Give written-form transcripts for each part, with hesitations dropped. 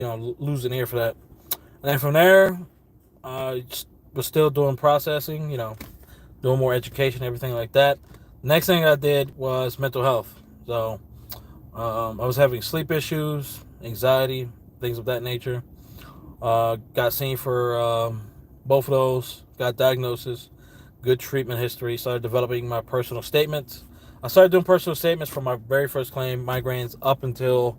lose an ear for that. And then from there, was still doing processing, doing more education, everything like that. Next thing I did was mental health. So I was having sleep issues, anxiety, things of that nature. Got seen for both of those. Got diagnosis, good treatment history. Started developing my personal statements. I started doing personal statements for my very first claim, migraines, up until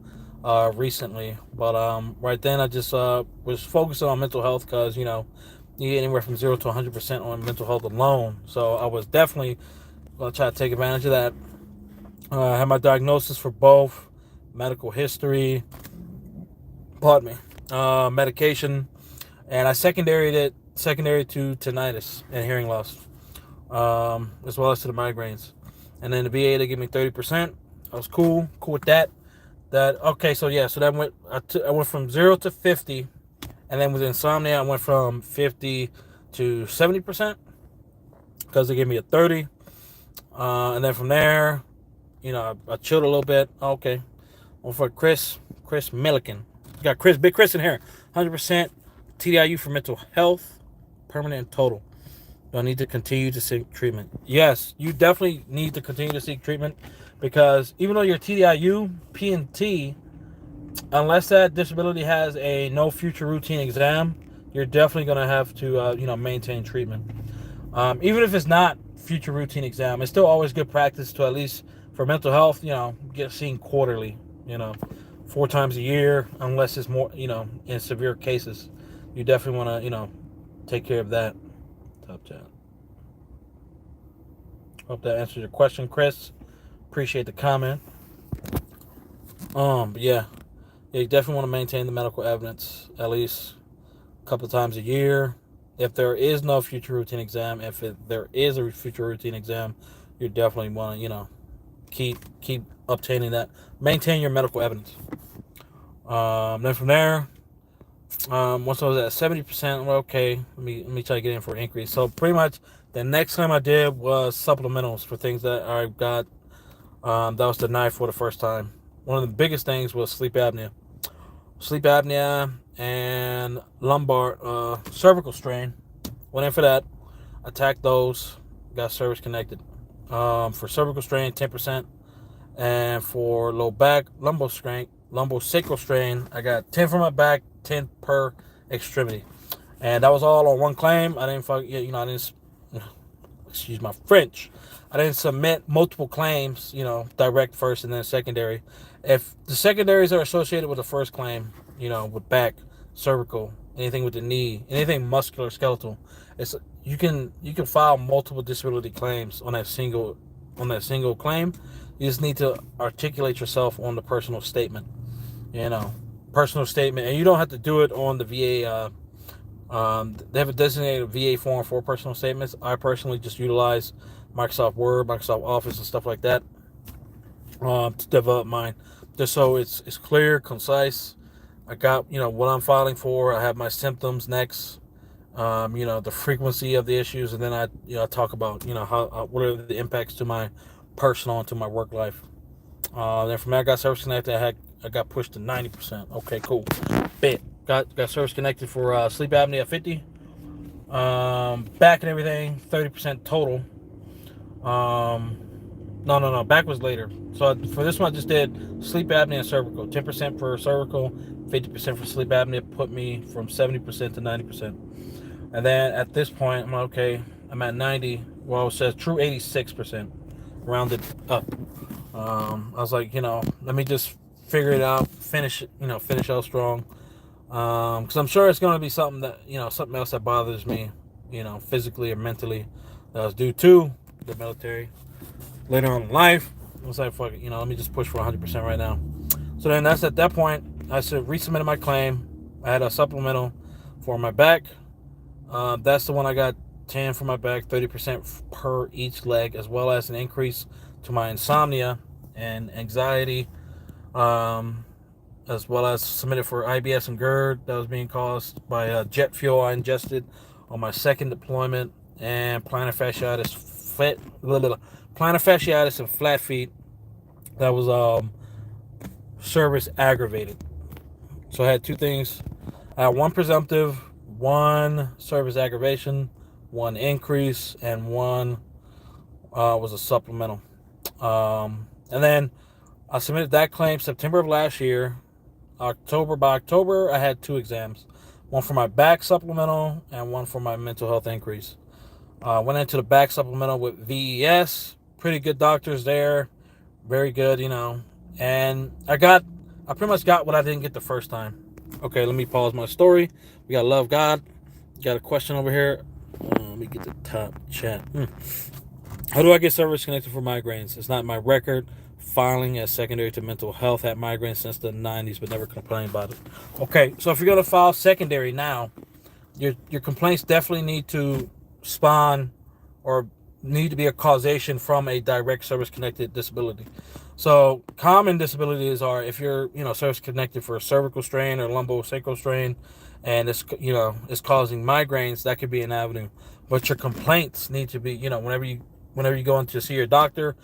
recently. But right then, I just was focusing on mental health because you get anywhere from 0 to 100% on mental health alone. So I was definitely going to try to take advantage of that. I had my diagnosis for both, medical history, pardon me, medication, and I secondary to tinnitus and hearing loss, as well as to the migraines. And then the VA, they give me 30%. I was cool with that. Okay, so yeah, so that I went from 0 to 50, and then with insomnia, I went from 50 to 70% because they gave me a 30. And then from there, I chilled a little bit. Okay, went for Chris Milliken. You got Big Chris in here. 100% TDIU for mental health, permanent and total. Do I need to continue to seek treatment? Yes, you definitely need to continue to seek treatment because even though you're TDIU, P&T, unless that disability has a no future routine exam, you're definitely going to have to, maintain treatment. Even if it's not future routine exam, it's still always good practice to at least for mental health, get seen quarterly, 4 times a year, unless it's more, in severe cases. You definitely want to, take care of that. Top chat. Hope that answers your question, Chris. Appreciate the comment. But yeah, you definitely want to maintain the medical evidence at least a couple of times a year. If there is no future routine exam, there is a future routine exam, you definitely want to, keep obtaining that. Maintain your medical evidence. Then from there, once I was at 70%, well, okay, let me try to get in for an increase. So pretty much the next time I did was supplementals for things that I got that was denied for the first time. One of the biggest things was sleep apnea. Sleep apnea and lumbar cervical strain. Went in for that. Attacked those. Got service connected. For cervical strain, 10%. And for low back, lumbosacral strain, I got 10 for my back, 10 per extremity. And that was all on one claim. I didn't, excuse my French. I didn't submit multiple claims, direct first and then secondary. If the secondaries are associated with the first claim, with back, cervical, anything with the knee, anything muscular, skeletal, you can file multiple disability claims on that single claim. You just need to articulate yourself on the personal statement, personal statement, and you don't have to do it on the VA. They have a designated VA form for personal statements. I personally just utilize Microsoft Word, Microsoft Office, and stuff like that to develop mine, just so it's clear, concise. I got what I'm filing for. I have my symptoms next, the frequency of the issues, and then I talk about how what are the impacts to my personal and to my work life. Then from there, I got service connected. I got pushed to 90%. Okay, cool. Bet. Got service connected for sleep apnea 50. Back and everything 30% total. No. Back was later. So for this one, I just did sleep apnea and cervical. 10% for cervical, 50% for sleep apnea. Put me from 70% to 90%. And then at this point, I'm like, okay, I'm at 90. Well, it says true 86%, rounded up. I was like, let me just figure it out, finish out strong. Because I'm sure it's going to be something that, something else that bothers me, physically or mentally, that was due to the military. Later on in life, I was like, fuck it, let me just push for 100% right now. So then that's at that point, I resubmitted my claim. I had a supplemental for my back. That's the one I got 10 for my back, 30% per each leg, as well as an increase to my insomnia and anxiety, as well as submitted for IBS and GERD that was being caused by jet fuel I ingested on my second deployment, and plantar fasciitis and flat feet that was service aggravated. So I had two things. I had one presumptive, one service aggravation, one increase, and one was a supplemental. And then I submitted that claim September of last year. By October, I had two exams. One for my back supplemental and one for my mental health increase. Went into the back supplemental with VES. Pretty good doctors there. Very good, And I pretty much got what I didn't get the first time. Okay, let me pause my story. We got Love God. Got a question over here. Let me get the top chat. How do I get service connected for migraines? It's not my record. Filing as secondary to mental health. Had migraines since the 90s, but never complained about it. Okay, so if you're going to file secondary now, your complaints definitely need to spawn or need to be a causation from a direct service-connected disability. So common disabilities are if you're, service-connected for a cervical strain or lumbosacral strain, and it's causing migraines, that could be an avenue. But your complaints need to be, whenever you go in to see your doctor,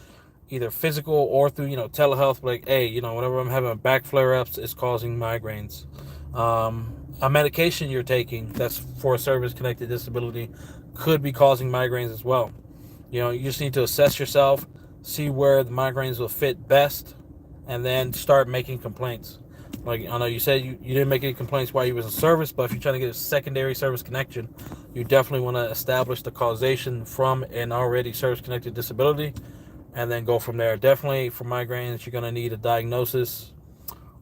either physical or through, telehealth, like, hey, whenever I'm having back flare-ups, it's causing migraines. A medication you're taking that's for a service-connected disability could be causing migraines as well. You just need to assess yourself, see where the migraines will fit best, and then start making complaints. Like, I know you said you didn't make any complaints while you was in service, but if you're trying to get a secondary service connection, you definitely want to establish the causation from an already service-connected disability, and then go from there. Definitely for migraines, you're going to need a diagnosis.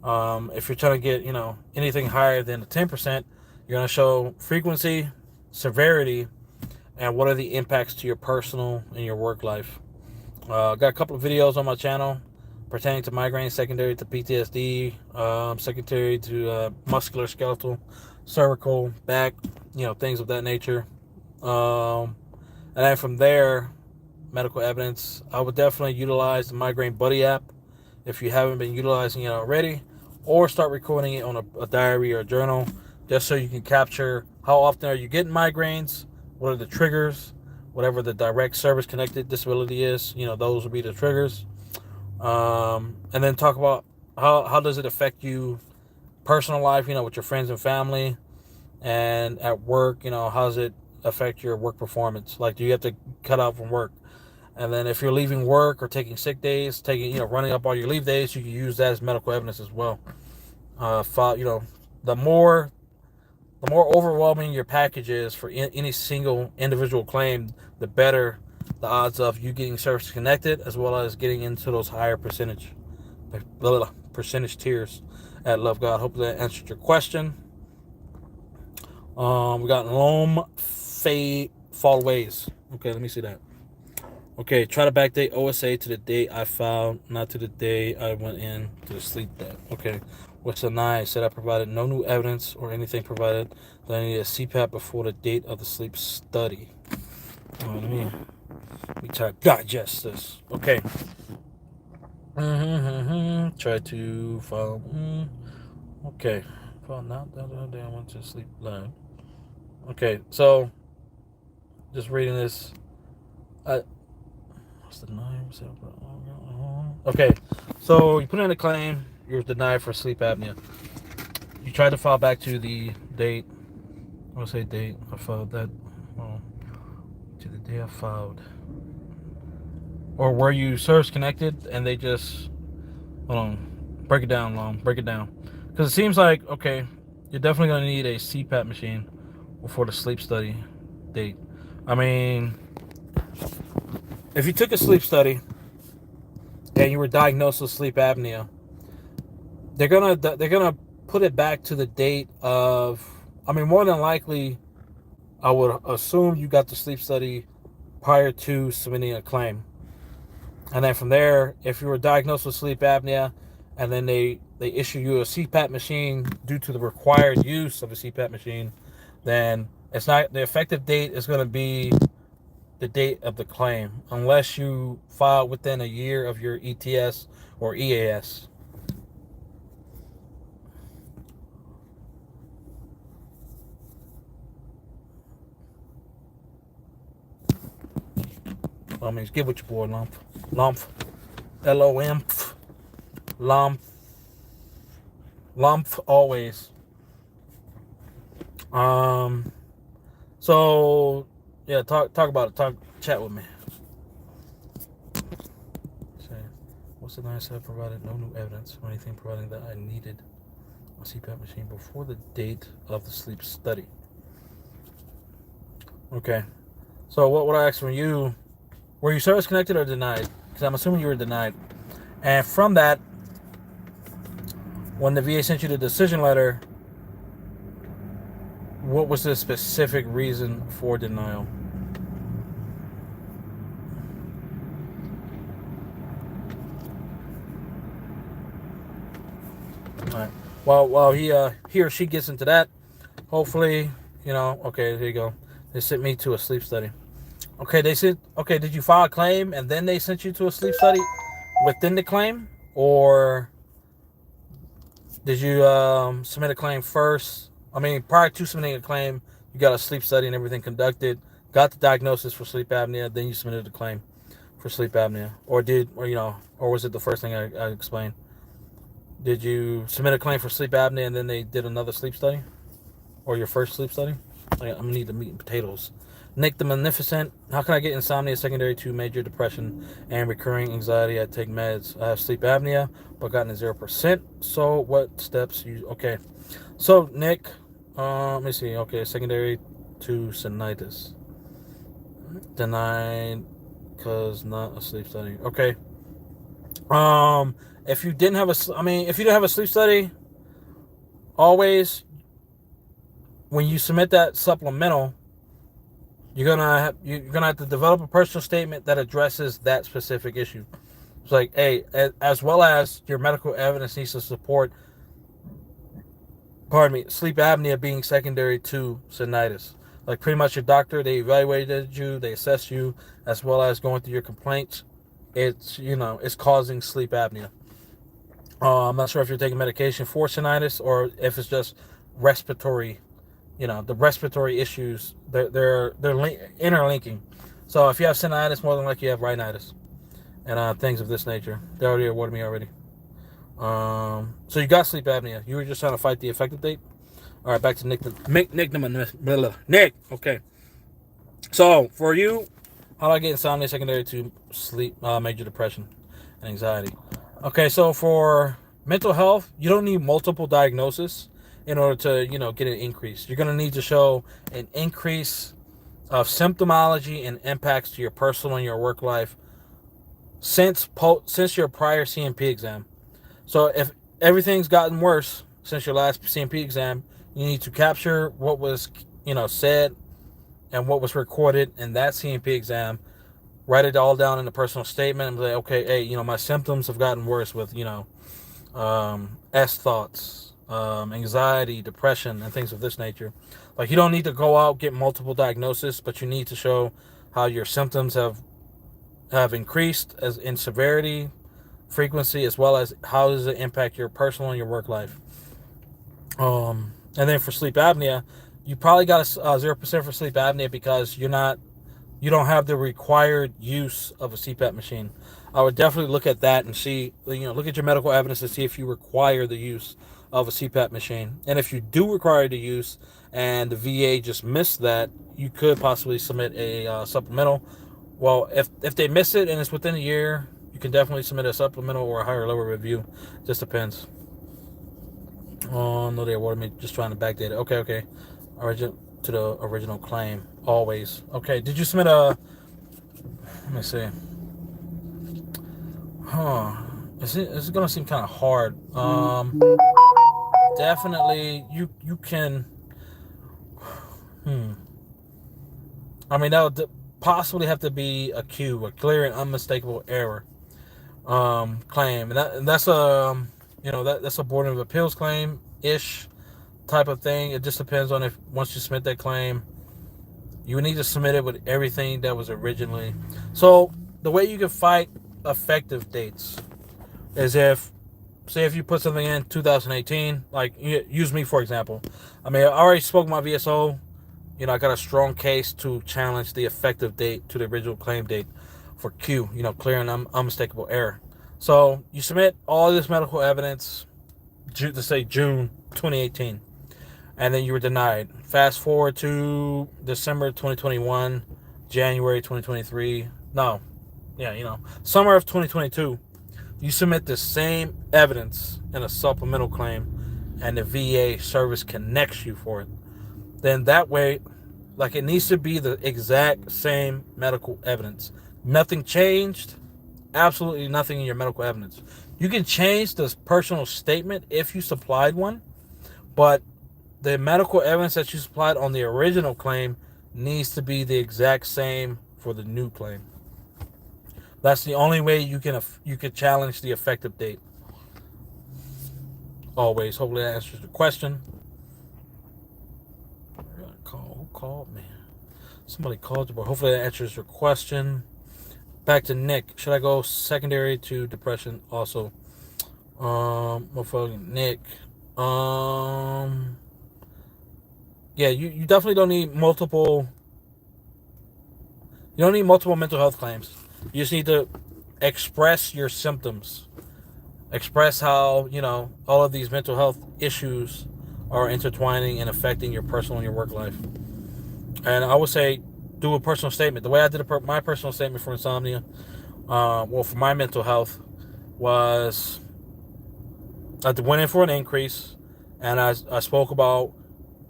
If you're trying to get, anything higher than the 10%, you're going to show frequency, severity, and what are the impacts to your personal and your work life. Got a couple of videos on my channel pertaining to migraine, secondary to PTSD, secondary to musculoskeletal, cervical, back, things of that nature. And then from there, medical evidence. I would definitely utilize the Migraine Buddy app if you haven't been utilizing it already, or start recording it on a diary or a journal, just so you can capture how often are you getting migraines, what are the triggers, whatever the direct service-connected disability is, those will be the triggers. And then talk about how does it affect you personal life, with your friends and family, and at work, how does it affect your work performance? Like, do you have to cut out from work? And then if you're leaving work or taking sick days, running up all your leave days, you can use that as medical evidence as well. The more overwhelming your package is for any single individual claim, the better the odds of you getting service connected, as well as getting into those higher percentage tiers at Love God. Hopefully that answered your question. We got Loam Fade Fall Ways. Okay, let me see that. Okay, try to backdate OSA to the date I filed, not to the day I went in to the sleep debt. Okay, what's the 9? Said I provided no new evidence or anything provided that I needed a CPAP before the date of the sleep study. Let me try to digest this. Okay. Try to file. Okay. File not that day I went to sleep lab. Okay, so just reading this. What's the 9? Okay, so you put in a claim, you're denied for sleep apnea. You tried to file back to the date. I filed that. To the day I filed. Or were you service connected and they just. Hold on. Break it down, Long. Break it down. Because it seems like, okay, you're definitely going to need a CPAP machine before the sleep study date. I mean, if you took a sleep study and you were diagnosed with sleep apnea, they're gonna put it back to the date of. I mean, more than likely, I would assume you got the sleep study prior to submitting a claim, and then from there, if you were diagnosed with sleep apnea, and then they issue you a CPAP machine due to the required use of a CPAP machine, then it's not the effective date is going to be the date of the claim, unless you file within a year of your ETS or EAS. I mean, get with your boy, Lump. Lump. L-O-M. Lump. Lump always. So yeah, talk about it. Chat with me. Say, what's the nice I provided no new evidence or anything providing that I needed a CPAP machine before the date of the sleep study. Okay. So what would I ask from you? Were you service connected or denied? Because I'm assuming you were denied. And from that, when the VA sent you the decision letter, what was the specific reason for denial? All right. Well, while he or she gets into that, hopefully, okay, there you go. They sent me to a sleep study. Okay, did you file a claim and then they sent you to a sleep study within the claim? Or did you submit a claim first? I mean, prior to submitting a claim, you got a sleep study and everything conducted, got the diagnosis for sleep apnea, then you submitted a claim for sleep apnea. Or was it the first thing I explained? Did you submit a claim for sleep apnea and then they did another sleep study? Or your first sleep study? I'm going to need the meat and potatoes. Nick the Magnificent. How can I get insomnia secondary to major depression and recurring anxiety? I take meds. I have sleep apnea, but gotten to 0%. So what steps you... Okay. So, Nick, let me see. Okay, secondary to sinusitis. Denied because not a sleep study. Okay. If you didn't have a sleep study, always when you submit that supplemental, you're gonna have to develop a personal statement that addresses that specific issue. It's like, hey, as well as your medical evidence needs to support, sleep apnea being secondary to sinusitis. Like pretty much your doctor, they evaluated you, they assessed you, as well as going through your complaints. It's causing sleep apnea. I'm not sure if you're taking medication for sinusitis or if it's just respiratory. The respiratory issues, they're interlinking. So if you have sinusitis, more than likely you have rhinitis and things of this nature. They already awarded me already. So you got sleep apnea. You were just trying to fight the effective date. All right, back to Nick. Nick. Okay. So for you, how do I get insomnia secondary to sleep, major depression, and anxiety? Okay, so for mental health, you don't need multiple diagnoses in order to, get an increase. You're going to need to show an increase of symptomology and impacts to your personal and your work life since your prior CMP exam. So if everything's gotten worse since your last CMP exam, you need to capture what was, said and what was recorded in that CMP exam, write it all down in a personal statement and say, okay, hey, my symptoms have gotten worse with, S thoughts, anxiety, depression, and things of this nature. Like, you don't need to go out, get multiple diagnoses, but you need to show how your symptoms have increased as in severity, frequency, as well as how does it impact your personal and your work life. And then for sleep apnea, you probably got a 0% for sleep apnea because you don't have the required use of a CPAP machine. I would definitely look at that and see, look at your medical evidence to see if you require the use of a CPAP machine. And if you do require the use and the VA just missed that, you could possibly submit a supplemental. Well, if they miss it and it's within a year, you can definitely submit a supplemental or a higher level review. Just depends. Oh, no, they awarded me just trying to backdate it. Okay. To the original claim. Always. Okay, did you submit a... Let me see. It's going to seem kind of hard. Definitely, you can... I mean, that would possibly have to be a Q, a clear and unmistakable error claim. And that's a... that's a Board of Appeals claim-ish type of thing. It just depends on if once you submit that claim, you would need to submit it with everything that was originally. So the way you can fight effective dates is if you put something in 2018, like use me for example. I mean, I already spoke my VSO. I got a strong case to challenge the effective date to the original claim date for Q. Clear and unmistakable error. So you submit all this medical evidence. to say June 2018, and then you were denied. Fast forward to December 2021, January 2023. No, yeah, summer of 2022. You submit the same evidence in a supplemental claim, and the VA service connects you for it. Then that way, like, it needs to be the exact same medical evidence. Nothing changed. Absolutely nothing in your medical evidence. You can change this personal statement if you supplied one, but the medical evidence that you supplied on the original claim needs to be the exact same for the new claim. That's the only way you can challenge the effective date. Always. Hopefully that answers the question. Who called me? Somebody called you, but hopefully that answers your question. Back to Nick. Should I go secondary to depression also? Motherfucking Nick. Yeah, you definitely don't need multiple. You don't need multiple mental health claims. You just need to express your symptoms. Express how, all of these mental health issues are intertwining and affecting your personal and your work life. And I would say do a personal statement. The way I did my personal statement for insomnia, for my mental health, was I went in for an increase, and I spoke about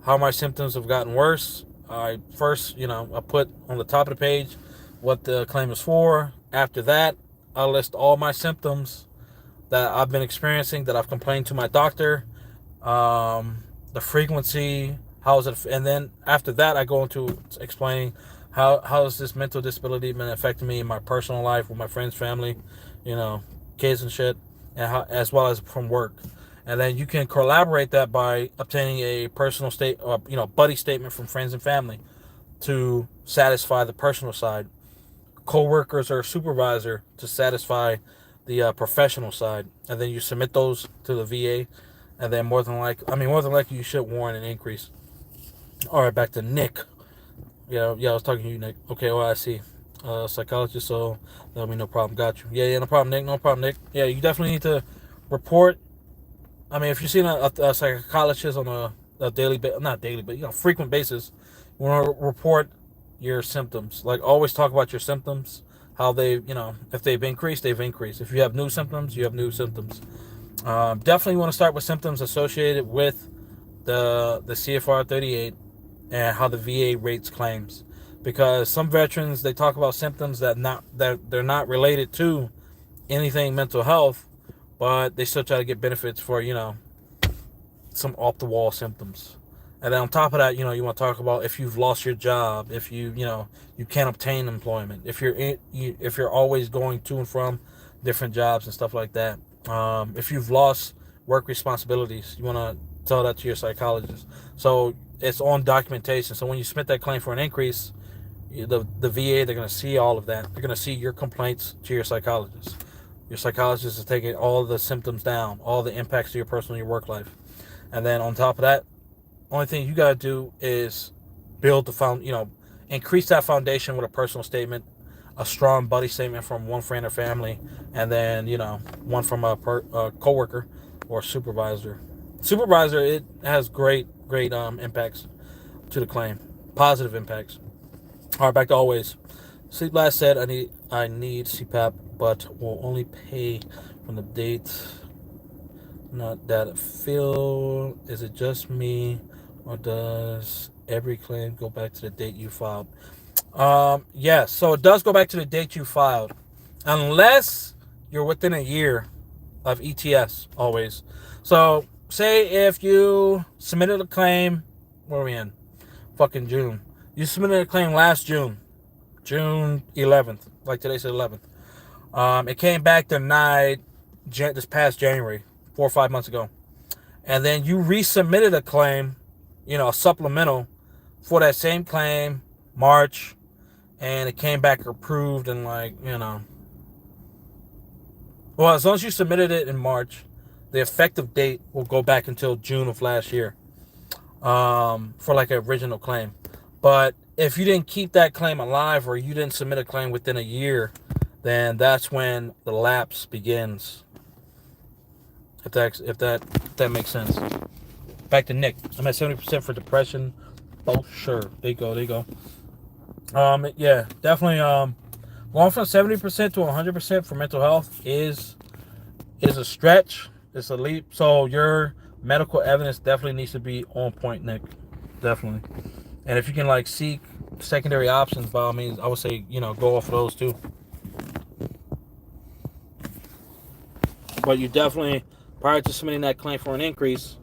how my symptoms have gotten worse. I first, I put on the top of the page what the claim is for. After that, I list all my symptoms that I've been experiencing, that I've complained to my doctor, the frequency, how is it, and then after that, I go into explaining how has this mental disability been affecting me in my personal life with my friends, family, kids and shit, and how, as well as from work. And then you can collaborate that by obtaining a personal state, or buddy statement from friends and family to satisfy the personal side, co-workers or supervisor to satisfy the professional side, and then you submit those to the VA, and then more than likely you should warrant an increase. All right, back to Nick. Yeah, I was talking to you, Nick. Okay, well, I see. Psychologist, so that'll be no problem. Got you. Yeah, no problem, Nick. No problem, Nick. Yeah, you definitely need to report. I mean, if you're seeing a psychologist on a daily, not daily, but frequent basis, you want to report your symptoms. Like, always talk about your symptoms, how they, if they've increased, they've increased. If you have new symptoms, you have new symptoms. Definitely want to start with symptoms associated with the CFR 38 and how the VA rates claims, because some veterans, they talk about symptoms that they're not related to anything mental health, but they still try to get benefits for some off the wall symptoms. And then on top of that, you want to talk about if you've lost your job, if you can't obtain employment, if you're always going to and from different jobs and stuff like that. If you've lost work responsibilities, you want to tell that to your psychologist. So it's on documentation. So when you submit that claim for an increase, the VA, they're going to see all of that. They're going to see your complaints to your psychologist. Your psychologist is taking all the symptoms down, all the impacts to your personal and your work life. And then on top of that, only thing you got to do is build increase that foundation with a personal statement, a strong buddy statement from one friend or family, and then, one from a coworker or supervisor. Supervisor, it has great impacts to the claim, positive impacts. All right, back to always. Sleep Last said, I need CPAP, but will only pay from the date. Not that I feel. Is it just me, or does every claim go back to the date you filed? Yes, so it does go back to the date you filed, unless you're within a year of ETS, always. So say if you submitted a claim, where are we in? Fucking June. You submitted a claim last June 11th, like today's the 11th. It came back denied this past January, 4 or 5 months ago. And then you resubmitted a claim, a supplemental for that same claim, March, and it came back approved in well, as long as you submitted it in March, the effective date will go back until June of last year, for an original claim. But if you didn't keep that claim alive, or you didn't submit a claim within a year, then that's when the lapse begins. If that makes sense. Back to Nick. I'm at 70% for depression. Oh, sure. There you go. Yeah, definitely. Going from 70% to 100% for mental health is a stretch. It's a leap. So your medical evidence definitely needs to be on point, Nick. Definitely. And if you can like seek secondary options, by all means, I would say go off of those too. But you definitely, prior to submitting that claim for an increase,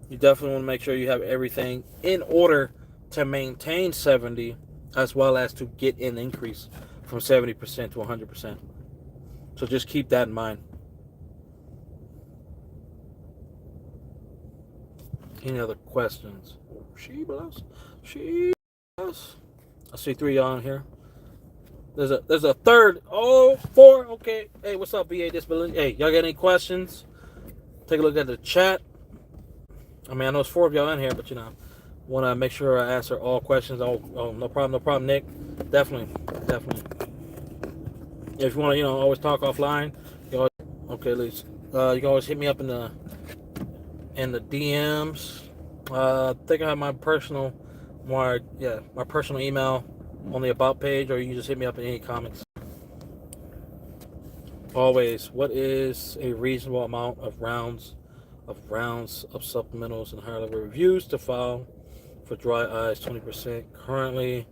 you definitely want to make sure you have everything in order to maintain 70, as well as to get an increase from 70% to 100%. So just keep that in mind. Any other questions? She bless. I see 3 on here. There's a third. Oh, 4. Okay. Hey, what's up, VA Disability? Hey, y'all got any questions? Take a look at the chat. I mean, I know it's 4 of y'all in here, but want to make sure I answer all questions. Oh, no problem, Nick. Definitely. If you want to, always talk offline. Okay, Lisa. You can always hit me up in the DMs. I think I have my personal email on the about page, or you can just hit me up in any comments. Always, what is a reasonable amount of rounds of supplementals and higher level reviews to file for dry eyes? 20% currently.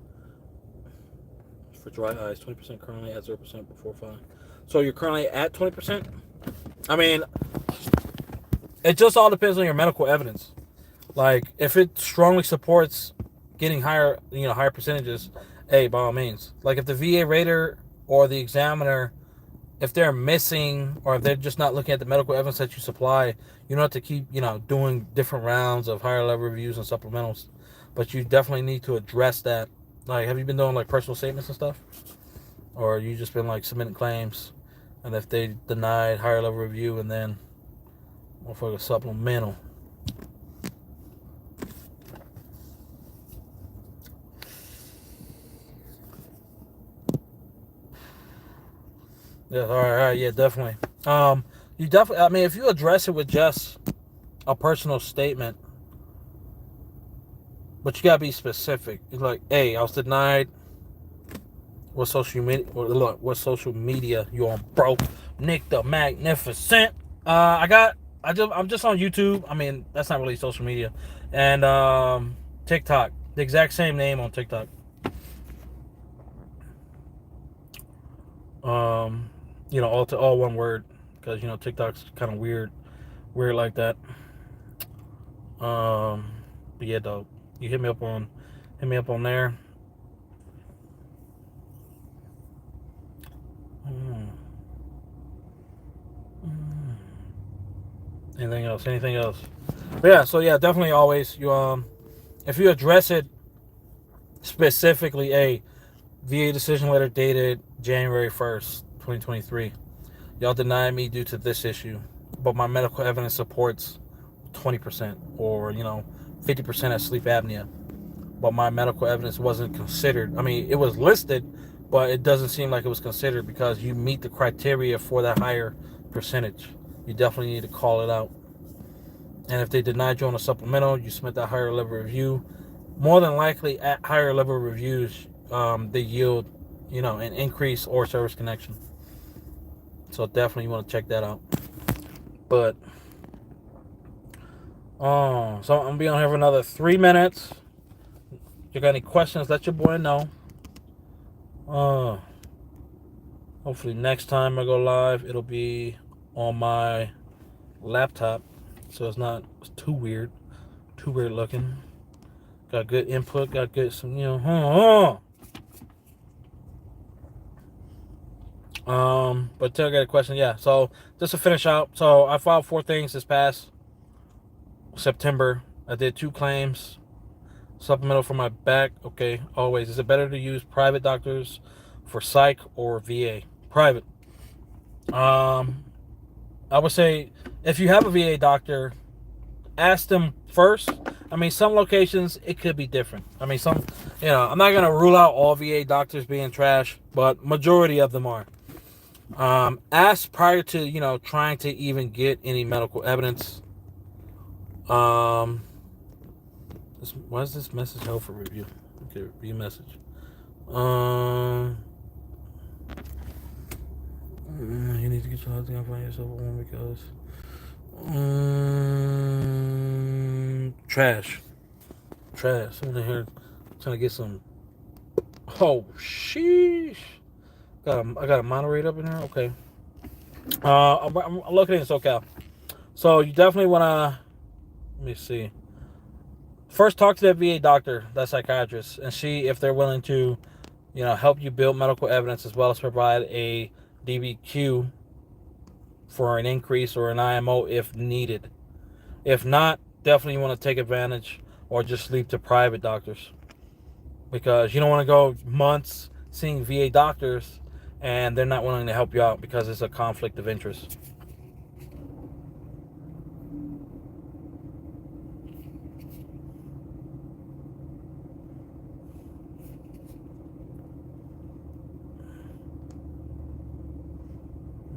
For dry eyes, 20% currently at 0% before filing. So you're currently at 20%? I mean, it just all depends on your medical evidence. Like, if it strongly supports getting higher percentages, hey, by all means. Like, if the VA rater or the examiner, if they're missing, or if they're just not looking at the medical evidence that you supply, you don't have to keep, doing different rounds of higher level reviews and supplementals. But you definitely need to address that. Like, have you been doing, like, personal statements and stuff? Or you just been, like, submitting claims, and if they denied higher level review, and then for the supplemental. Yeah, all right, yeah, definitely. I mean, if you address it with just a personal statement, but you gotta be specific. It's like, hey, I was denied. What social media you on, bro? Nick the Magnificent. I'm just on YouTube. I mean, that's not really social media, and TikTok. The exact same name on TikTok. All one word, because TikTok's kind of weird like that. But yeah, dog, you hit me up on there. Anything else? But yeah, so yeah, definitely always if you address it specifically, a VA decision letter dated January 1st, 2023. Y'all denied me due to this issue, but my medical evidence supports 20% or 50% as sleep apnea. But my medical evidence wasn't considered. I mean, it was listed, but it doesn't seem like it was considered because you meet the criteria for that higher percentage. You definitely need to call it out. And if they denied you on a supplemental, you submit that higher level review. More than likely, at higher level reviews, they yield, an increase or service connection. So definitely you want to check that out. But, so I'm going to be on here for another 3 minutes. If you got any questions, let your boy know. Hopefully next time I go live, it'll be on my laptop, so it's not too weird looking. Got good input, got good some, but Taylor got a question. Yeah, so just to finish out, so I filed 4 things this past September. I did 2 claims, supplemental for my back. Okay, always, is it better to use private doctors for psych or VA? Private. I would say if you have a VA doctor, ask them first. I mean, some locations it could be different. I mean, I'm not gonna rule out all VA doctors being trash, but majority of them are. Ask prior to trying to even get any medical evidence. Why is this message held for review? Okay, review message. You need to get your health and find yourself a woman because trash. Someone in here trying to get some. Oh sheesh! I got a moderator up in here. Okay. I'm looking in SoCal. So you definitely wanna. Let me see. First, talk to that VA doctor, that psychiatrist, and see if they're willing to, help you build medical evidence as well as provide a DBQ for an increase or an IMO if needed. If not, definitely you want to take advantage or just leave to private doctors because you don't want to go months seeing VA doctors and they're not willing to help you out because it's a conflict of interest.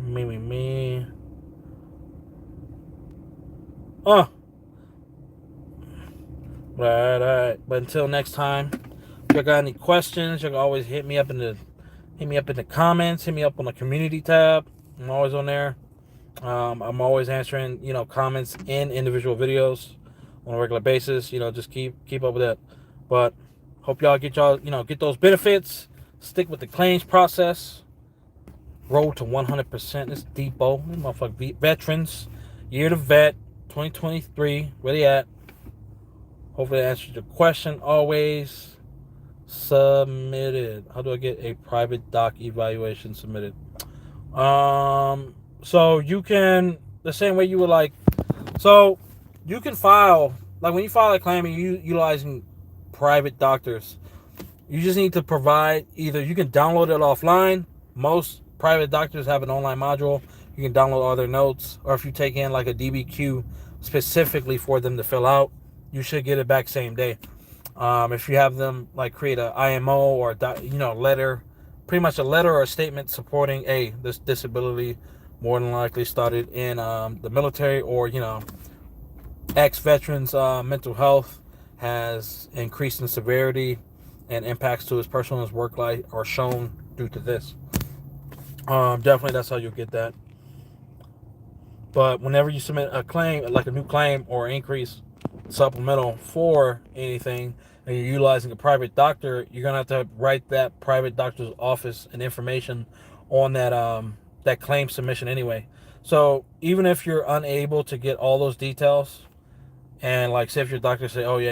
Me. Oh. Right. But until next time, if you got any questions, you can always hit me up in the comments. Hit me up on the community tab. I'm always on there. I'm always answering comments in individual videos on a regular basis. Just keep up with that. But hope y'all get those benefits. Stick with the claims process. Road to 100%. This depot, motherfucker, veterans, year to vet, 2023. Where they at? Hopefully, that answers your question. Always submitted. How do I get a private doc evaluation submitted? So you can the same way you would so you can file when you file a claim and you utilizing private doctors. You just need to provide either you can download it offline. Most private doctors have an online module. You can download all their notes, or if you take in like a DBQ specifically for them to fill out, you should get it back same day. If you have them create a IMO or letter, pretty much a letter or a statement supporting this disability more than likely started in the military or ex-veterans mental health has increased in severity and impacts to his personal and his work life are shown due to this. Definitely that's how you'll get that. But whenever you submit a claim, like a new claim or increase supplemental for anything, and you're utilizing a private doctor, you're gonna have to write that private doctor's office and information on that claim submission anyway. So even if you're unable to get all those details, and say if your doctor say, oh yeah,